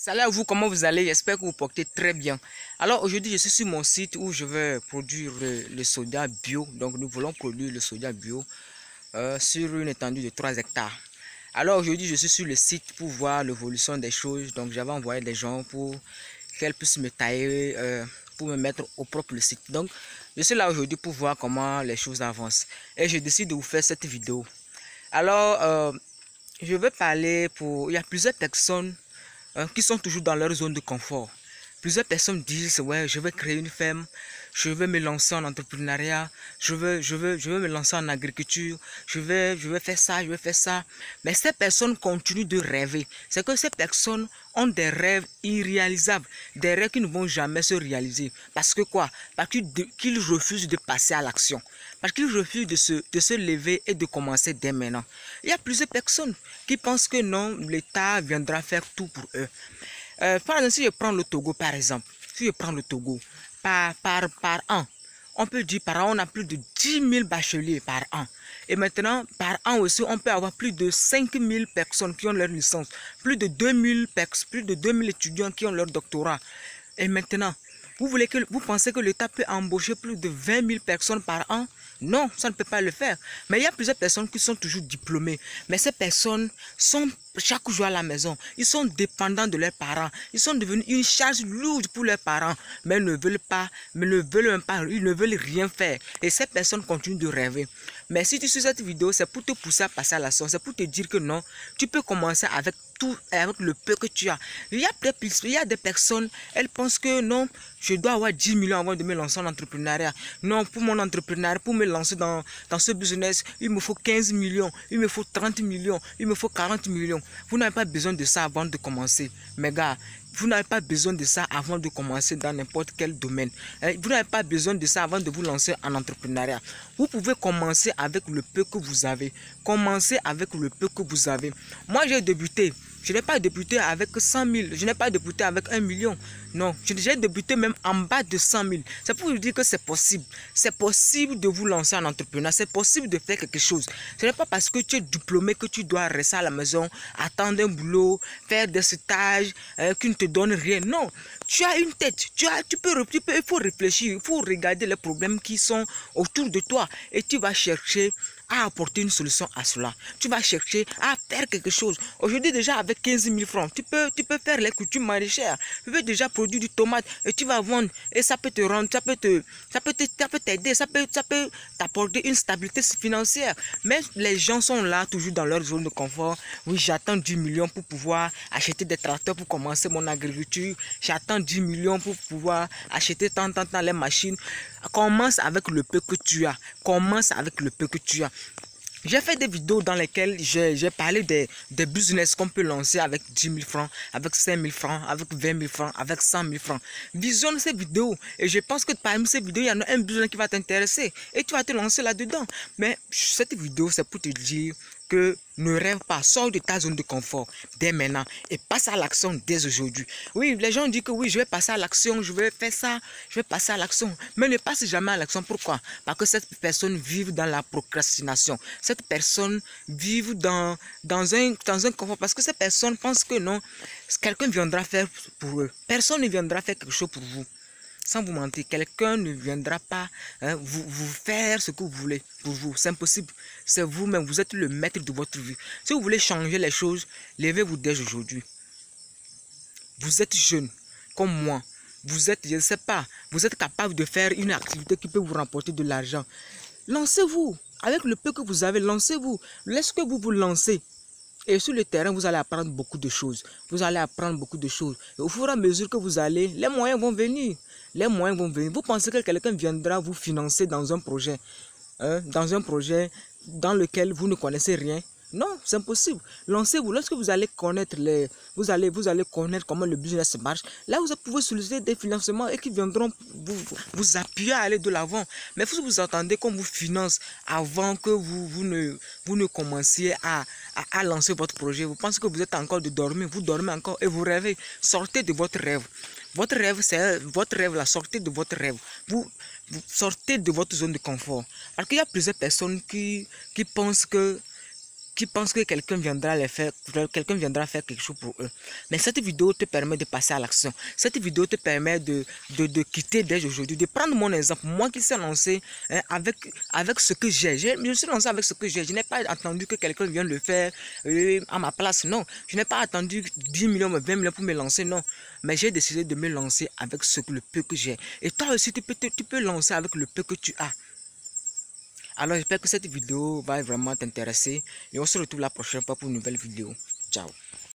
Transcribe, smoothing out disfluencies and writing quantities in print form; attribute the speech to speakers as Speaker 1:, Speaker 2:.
Speaker 1: Salut à vous, comment vous allez? J'espère que vous portez très bien. Alors aujourd'hui, je suis sur mon site où je vais produire le soja bio. Donc nous voulons produire le soja bio sur une étendue de 3 hectares. Alors aujourd'hui, je suis sur le site pour voir l'évolution des choses. Donc j'avais envoyé des gens pour qu'elles puissent me tailler, pour me mettre au propre le site. Donc je suis là aujourd'hui pour voir comment les choses avancent. Et je décide de vous faire cette vidéo. Alors je vais parler pour... Il y a plusieurs personnes qui sont toujours dans leur zone de confort. Plusieurs personnes disent, ouais, je vais créer une ferme, je vais me lancer en entrepreneuriat, je veux me lancer en agriculture, je vais faire ça, je vais faire ça. Mais ces personnes continuent de rêver. C'est que ces personnes ont des rêves irréalisables, des rêves qui ne vont jamais se réaliser. Parce que quoi? Parce qu'ils refusent de passer à l'action. Parce qu'ils refusent de se lever et de commencer dès maintenant. Il y a plusieurs personnes qui pensent que non, l'État viendra faire tout pour eux. Par exemple, si je prends le Togo, par exemple, si je prends le Togo, par an, on peut dire par an, on a plus de 10 000 bacheliers par an. Et maintenant, par an aussi, on peut avoir plus de 5 000 personnes qui ont leur licence, plus de 2 000 étudiants qui ont leur doctorat. Et maintenant, vous pensez que l'État peut embaucher plus de 20 000 personnes par an? Non, ça ne peut pas le faire. Mais il y a plusieurs personnes qui sont toujours diplômées. Mais ces personnes sont chaque jour à la maison. Ils sont dépendants de leurs parents. Ils sont devenus une charge lourde pour leurs parents. Mais ils ne veulent même pas, ils ne veulent rien faire. Et ces personnes continuent de rêver. Mais si tu suis cette vidéo, c'est pour te pousser à passer à l'action. C'est pour te dire que non, tu peux commencer avec tout, avec le peu que tu as. Il y a des personnes, elles pensent que non, je dois avoir 10 millions avant de me lancer en entrepreneuriat. Non, pour mon entrepreneuriat, pour me lancer dans ce business, il me faut 15 millions, il me faut 30 millions, il me faut 40 millions. Vous n'avez pas besoin de ça avant de commencer. Mes gars, vous n'avez pas besoin de ça avant de commencer dans n'importe quel domaine. Vous n'avez pas besoin de ça avant de vous lancer en entrepreneuriat. Vous pouvez commencer avec le peu que vous avez. Commencez avec le peu que vous avez. Moi, j'ai débuté. Je n'ai pas débuté avec 100 000. Je n'ai pas débuté avec 1 million. Non, j'ai débuté même en bas de 100 000. C'est pour vous dire que c'est possible. C'est possible de vous lancer en entrepreneur. C'est possible de faire quelque chose. Ce n'est pas parce que tu es diplômé que tu dois rester à la maison, attendre un boulot, faire des stages qui ne te donnent rien. Non, tu as une tête. Il faut réfléchir. Il faut regarder les problèmes qui sont autour de toi. Et tu vas chercher à apporter une solution à cela. Tu vas chercher à faire quelque chose. Aujourd'hui, déjà avec 15 000 francs, tu peux faire les coutumes maraîchères. Tu peux déjà produire du tomate et tu vas vendre. Et ça peut te rendre, ça peut t'aider, ça peut t'apporter une stabilité financière. Mais les gens sont là, toujours dans leur zone de confort. Oui, j'attends 10 millions pour pouvoir acheter des tracteurs pour commencer mon agriculture. J'attends 10 millions pour pouvoir acheter tant les machines. Commence avec le peu que tu as. Commence avec le peu que tu as. J'ai fait des vidéos dans lesquelles j'ai parlé des business qu'on peut lancer avec 10 000 francs, avec 5 000 francs, avec 20 000 francs, avec 100 000 francs. Visionne ces vidéos et je pense que parmi ces vidéos, il y en a un business qui va t'intéresser et tu vas te lancer là-dedans. Mais cette vidéo, c'est pour te dire que ne rêve pas, sors de ta zone de confort dès maintenant et passe à l'action dès aujourd'hui. Oui, les gens disent que oui, je vais passer à l'action, je vais faire ça, je vais passer à l'action. Mais ne passe jamais à l'action. Pourquoi? Parce que cette personne vit dans la procrastination. Cette personne vit dans un confort. Parce que cette personne pense que non, quelqu'un viendra faire pour eux. Personne ne viendra faire quelque chose pour vous. Sans vous mentir, quelqu'un ne viendra pas vous faire ce que vous voulez pour vous. C'est impossible. C'est vous-même. Vous êtes le maître de votre vie. Si vous voulez changer les choses, levez-vous dès aujourd'hui. Vous êtes jeune, comme moi. Vous êtes, je ne sais pas, vous êtes capable de faire une activité qui peut vous rapporter de l'argent. Lancez-vous. Avec le peu que vous avez, lancez-vous. Laissez-que vous vous lancez. Et sur le terrain, vous allez apprendre beaucoup de choses. Vous allez apprendre beaucoup de choses. Et au fur et à mesure que vous allez, les moyens vont venir. Les moyens vont venir. Vous pensez que quelqu'un viendra vous financer dans un projet, dans lequel vous ne connaissez rien? Non, c'est impossible. Lancez-vous. Lorsque vous allez connaître vous allez connaître comment le business marche. Là, vous pouvez solliciter des financements et qui viendront vous appuyer à aller de l'avant. Mais si vous attendez qu'on vous finance avant que vous ne commenciez à lancer votre projet, vous pensez que vous êtes encore de dormir, vous dormez encore et vous rêvez. Sortez de votre rêve. Votre rêve, c'est votre rêve là. Sortez de votre rêve. Vous sortez de votre zone de confort. Parce qu'il y a plusieurs personnes qui pensent que qui pensent que quelqu'un viendra faire quelque chose pour eux. Mais cette vidéo te permet de passer à l'action. Cette vidéo te permet de quitter dès aujourd'hui, de prendre mon exemple. Moi qui suis lancé avec ce que j'ai. Je me suis lancé avec ce que j'ai. Je n'ai pas attendu que quelqu'un vienne le faire à ma place. Non. Je n'ai pas attendu 10 millions, 20 millions pour me lancer. Non. Mais j'ai décidé de me lancer avec le peu que j'ai. Et toi aussi, tu peux lancer avec le peu que tu as. Alors j'espère que cette vidéo va vraiment t'intéresser et on se retrouve la prochaine fois pour une nouvelle vidéo. Ciao.